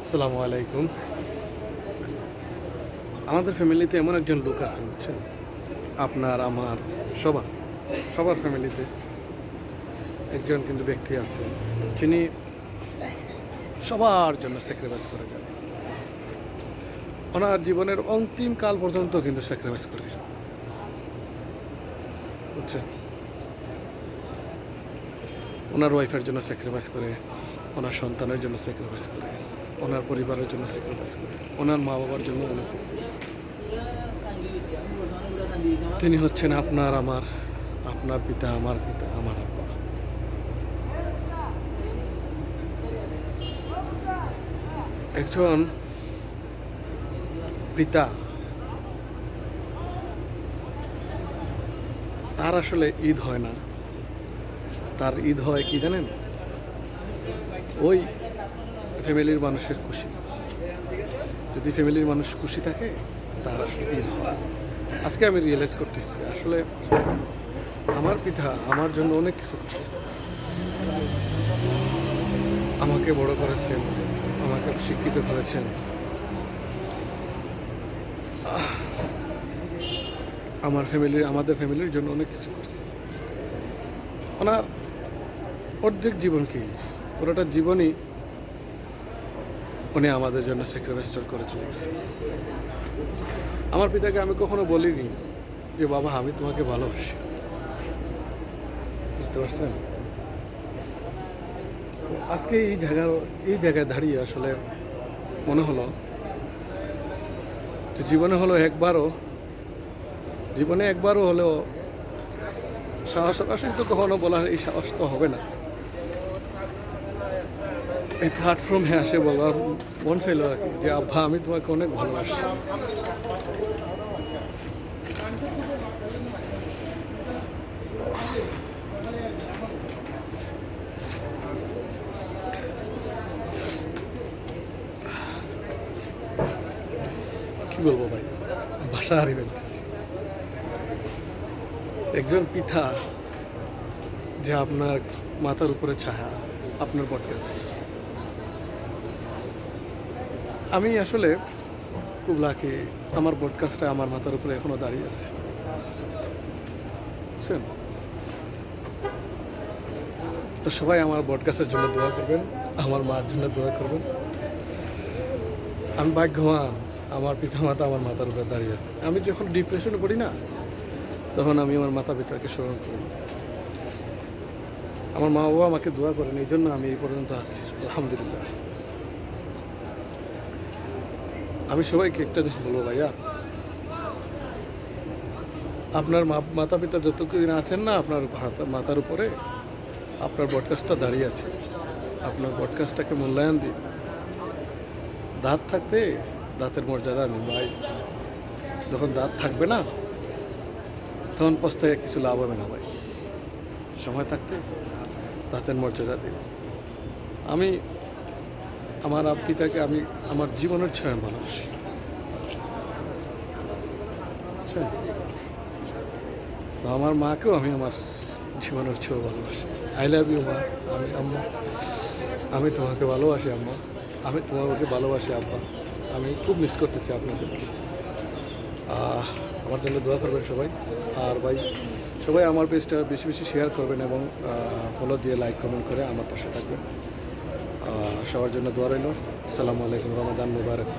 আসসালামু আলাইকুম। আমাদের ফ্যামিলিতে এমন একজন লোক আছে, বুঝছেন? আপনার আমার সবার ফ্যামিলিতে একজন কিন্তু ব্যক্তি আছে, যিনি সবার জন্য স্যাক্রিফাইস করে যান। ওনার জীবনের অন্তিম কাল পর্যন্ত কিন্তু স্যাক্রিফাইস করে, বুঝছেন? ওনার ওয়াইফের জন্য স্যাক্রিফাইস করে, ওনার সন্তানের জন্য স্যাক্রিফাইস করে, ওনার পরিবারের জন্য স্যাক্রিফাইস করে, ওনার মা বাবার জন্য ওনার স্যাক্রিফাইস করে। তিনি হচ্ছেন আপনার পিতা, আমার পিতা, আমার আব্বা। একজন পিতা, তার আসলে ঈদ হয় না, তার ঈদ হয় কি জানেন? ওই ফ্যামিলির মানুষের খুশি। যদি ফ্যামিলির মানুষ খুশি থাকে, তার আসলে ঈদ হয়। আজকে আমি রিয়েলাইজ করতেছি, আসলে আমার পিতা আমার জন্য অনেক কিছু করছে। আমাকে বড় করেছেন, আমাকে শিক্ষিত করেছেন, আমাদের ফ্যামিলির জন্য অনেক কিছু করছে। ওনার অর্ধেক জীবন কি, পুরোটা জীবনই উনি আমাদের জন্য স্যাক্রিফাইস করে চলে গেছে। আমার পিতাকে আমি কখনো বলিনি যে বাবা আমি তোমাকে ভালোবাসি, বুঝতে পারছেন? আজকে এই জায়গায় দাঁড়িয়ে আসলে মনে হলো যে জীবনে একবারও হলেও সরাসরি তো কখনো বলার এই সাহস তো হবে না। এই প্ল্যাটফর্মে আসে বলার মন চাইল আর কি, যে আব্বা আমি তোমাকে অনেক ভালোবাসি। কি বলবো ভাই, ভাষা হারিয়ে ফেলতেছি। একজন পিতা যে আপনার মাথার উপরে ছায়া, আপনার পডকাস্ট। আমি আসলে খুব লাকি, আমার পডকাস্টটা আমার মাথার উপরে এখনো দাঁড়িয়ে আছে, বুঝছেন? তো সবাই আমার পডকাস্টের জন্য দোয়া করবেন, আমার মার জন্য দোয়া করবেন। আমি ভাগ্যবান, আমার পিতামাতা আমার মাথার উপরে দাঁড়িয়ে আছে। আমি যখন ডিপ্রেশনে পড়ি না, তখন আমি আমার মাতা পিতাকে স্মরণ করি। আমার মা বাবা আমাকে দোয়া করেন, এই জন্য আমি এই পর্যন্ত আছি, আলহামদুলিল্লাহ। আমি সবাইকে একটা জিনিস বলবো ভাইয়া, আপনার মাতা পিতা যতদিন আছেন না আপনার মাথার উপরে, আপনার পডকাস্টটা দাঁড়িয়ে আছে। আপনার পডকাস্টটাকে মূল্যায়ন দিন। দাঁত থাকতে দাঁতের মর্যাদা নিন ভাই। যখন দাঁত থাকবে না, তখন পস্তায় কিছু লাভ হবে না ভাই। সময় থাকতে দাঁতের মর্যাদা দিন। আমি আমার পিতাকে আমি আমার জীবনের ছয় ভালোবাসি, বুঝছেন? তো আমার মাকেও আমি আমার জীবনের ছেও ভালোবাসি। আই লাভ ইউ মা। আম্মা, আমি তোমাকে ভালোবাসি আম্মা, আমি তোমাকে ভালোবাসি আব্বা। আমি খুব মিস করতেছি আপনাদেরকে। আমার জন্য দোয়া করবেন সবাই। আর ভাই, সবাই আমার পেজটা বেশি বেশি শেয়ার করবেন এবং ফলো দিয়ে লাইক কমেন্ট করে আমার পাশে থাকবেন। সবার জন্য দোয়া রইল। আসসালামু আলাইকুম, রমাদান মুবারক।